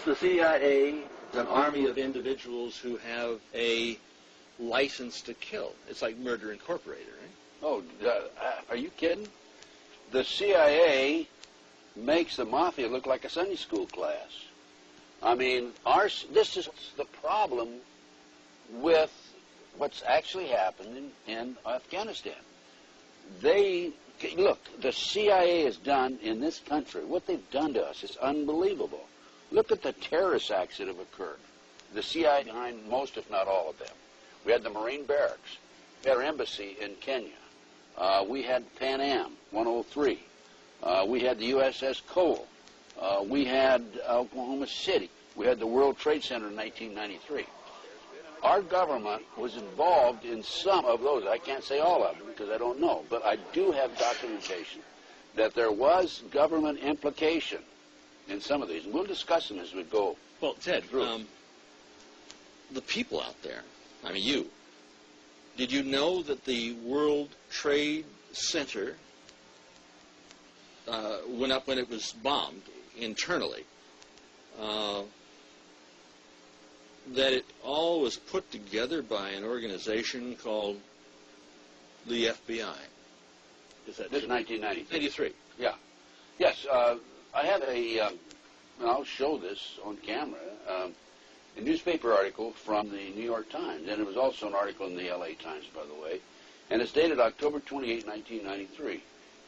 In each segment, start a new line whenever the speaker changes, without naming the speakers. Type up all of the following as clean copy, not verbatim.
Is the CIA an army of individuals who have a license to kill? It's like Murder Incorporated, right?
Oh, are you kidding? The CIA makes the mafia look like a Sunday school class. I mean, this is the problem with what's actually happened in Afghanistan. Look, the CIA has done in this country, what they've done to us is unbelievable. Look at the terrorist acts that have occurred. The CIA behind most, if not all of them. We had the Marine barracks. We had our embassy in Kenya. We had Pan Am 103. We had the USS Cole. We had Oklahoma City. We had the World Trade Center in 1993. Our government was involved in some of those. I can't say all of them because I don't know, but I do have documentation that there was government implication in some of these. And we'll discuss them as we go.
Well, Ted, the people out there, I mean, did you know that the World Trade Center went up when it was bombed internally? That it all was put together by an organization called the FBI.
Is that this 1993?
93.
Yeah. Yes. I have and I'll show this on camera, a newspaper article from the New York Times, and it was also an article in the LA Times, by the way, and it's dated October 28, 1993,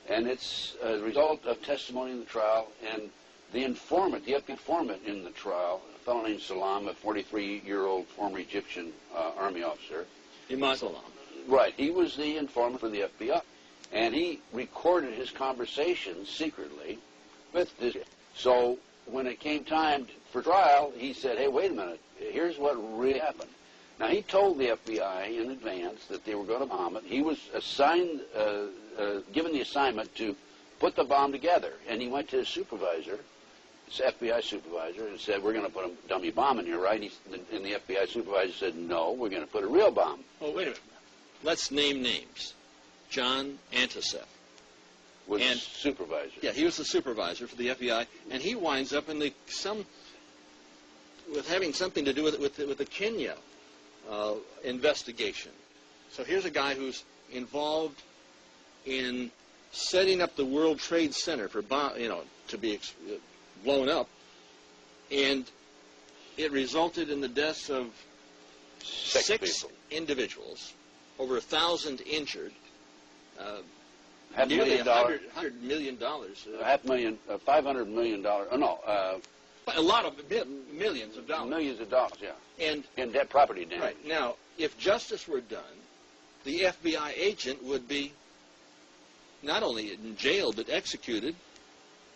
and it's a result of testimony in the trial, and the informant, the FBI informant in the trial, a fellow named Salam, a 43-year-old former Egyptian army officer.
Imam Salam.
Right. He was the informant for the FBI, and he recorded his conversations secretly with this. So when it came time for trial, he said, hey, wait a minute, here's what really happened. Now, he told the FBI in advance that they were going to bomb it. He was assigned, given the assignment to put the bomb together, and he went to his supervisor, his FBI supervisor, and said, we're going to put a dummy bomb in here, right? And the FBI supervisor said, no, we're going to put a real bomb.
Oh, wait a minute. Let's name names. John Antisef.
Was supervisor.
Yeah, he was the supervisor for the FBI, and he winds up in with having something to do with the Kenya investigation. So here's a guy who's involved in setting up the World Trade Center for to be blown up, and it resulted in the deaths of six individuals, over 1,000 injured. Nearly $100 million.
$500 million.
A lot of millions of dollars.
Millions of dollars, yeah.
And
in debt property damage.
Right. Now, if justice were done, the FBI agent would be not only in jail, but executed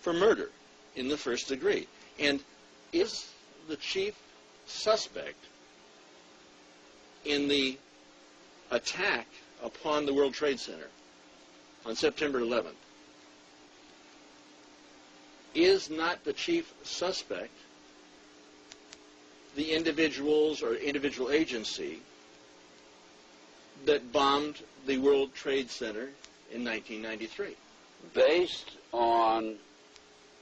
for murder in the first degree. And is the chief suspect in the attack upon the World Trade Center on September 11th, is not the chief suspect the individuals or individual agency that bombed the World Trade Center in 1993?
Based on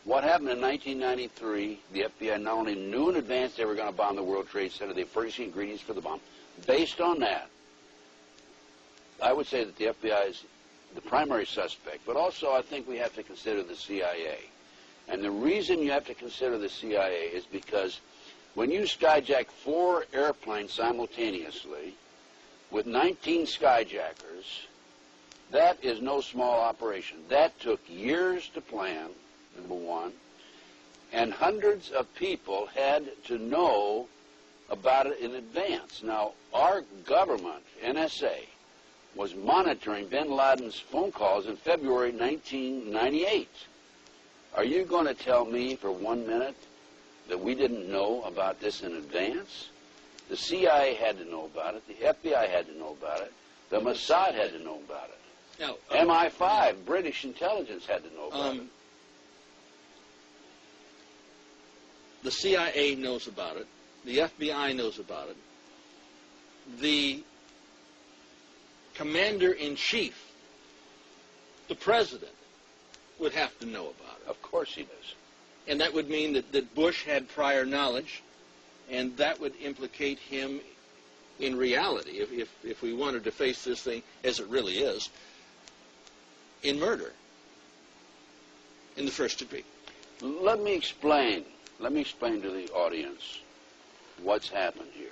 what happened in 1993, the FBI not only knew in advance they were going to bomb the World Trade Center, they furnished the ingredients for the bomb. Based on that, I would say that the FBI is the primary suspect, but also I think we have to consider the CIA. And the reason you have to consider the CIA is because when you skyjack 4 airplanes simultaneously with 19 skyjackers, that is no small operation. That took years to plan, number one, and hundreds of people had to know about it in advance. Now, our government, NSA, was monitoring bin Laden's phone calls in February 1998. Are you going to tell me for 1 minute that we didn't know about this in advance? The CIA had to know about it. The FBI had to know about it. The Mossad had to know about it.
Now,
MI5, British intelligence, had to know about it.
The CIA knows about it. The FBI knows about it. The commander-in-chief, the president, would have to know about it.
Of course he does.
And that would mean that Bush had prior knowledge, and that would implicate him in reality, if we wanted to face this thing as it really is, in murder in the first degree.
Let me explain to the audience what's happened here.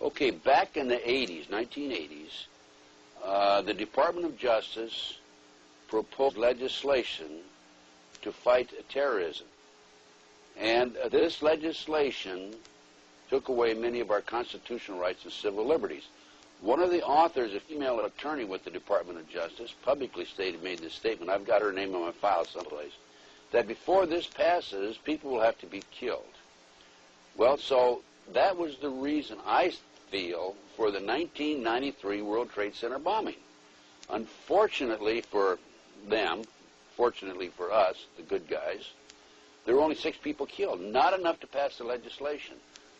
Okay, back in the 80s, 1980s, the Department of Justice proposed legislation to fight terrorism. And this legislation took away many of our constitutional rights and civil liberties. One of the authors, a female attorney with the Department of Justice, publicly made this statement. I've got her name on my file someplace, that before this passes, people will have to be killed. Well, so that was the reason, I feel, for the 1993 World Trade Center bombing. Unfortunately for them, fortunately for us, the good guys, there were only 6 people killed, not enough to pass the legislation.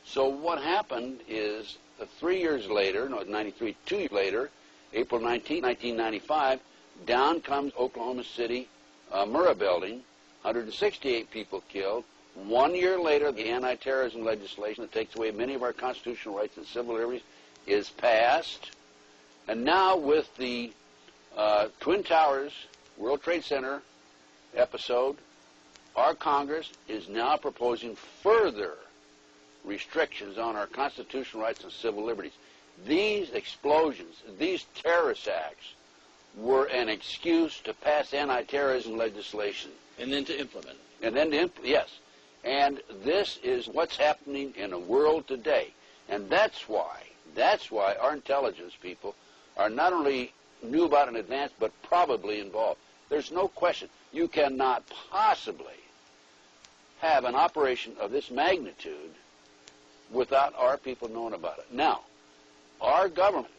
So what happened is 3 years later, no, 93, 2 years later, April 19, 1995, down comes Oklahoma City Murrah building, 168 people killed. 1 year later, the anti-terrorism legislation that takes away many of our constitutional rights and civil liberties is passed. And now with the Twin Towers World Trade Center episode, our Congress is now proposing further restrictions on our constitutional rights and civil liberties. These explosions, these terrorist acts, were an excuse to pass anti-terrorism legislation.
And then to implement it.
And then yes. And this is what's happening in the world today. And that's why our intelligence people are not only knew about it in advance, but probably involved. There's no question. You cannot possibly have an operation of this magnitude without our people knowing about it. Now, our government,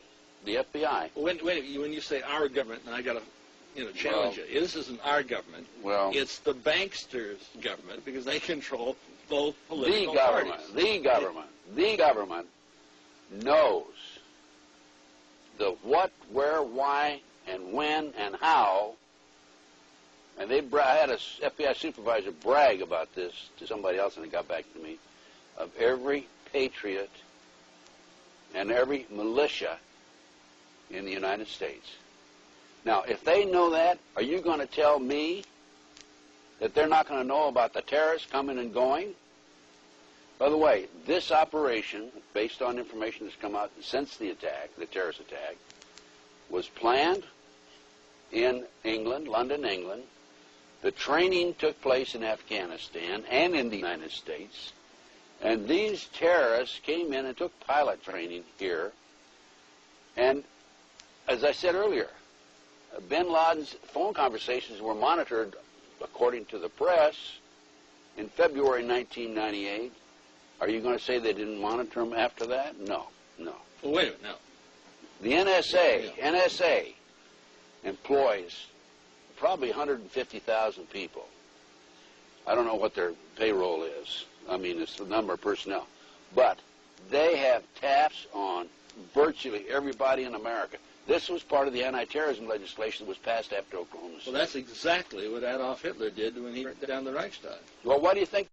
the FBI...
When you say our government, and I got to challenge you. This isn't our government.
Well,
it's the banksters' government, because they control both political parties.
The government knows the what, where, why, and when, and how. And I had a FBI supervisor brag about this to somebody else, and it got back to me, of every patriot and every militia in the United States. Now, if they know that, are you going to tell me that they're not going to know about the terrorists coming and going? By the way, this operation, based on information that's come out since the attack, the terrorist attack, was planned in England, London, England. The training took place in Afghanistan and in the United States. And these terrorists came in and took pilot training here. And as I said earlier, bin Laden's phone conversations were monitored, according to the press, in February 1998. Are you going to say they didn't monitor them after that? No.
Well, wait a minute, no.
The NSA employs probably 150,000 people. I don't know what their payroll is. I mean, it's the number of personnel. But they have taps on virtually everybody in America. This was part of the anti-terrorism legislation that was passed after Oklahoma City.
Well, that's exactly what Adolf Hitler did when he burned down the Reichstag.
Well, why do you think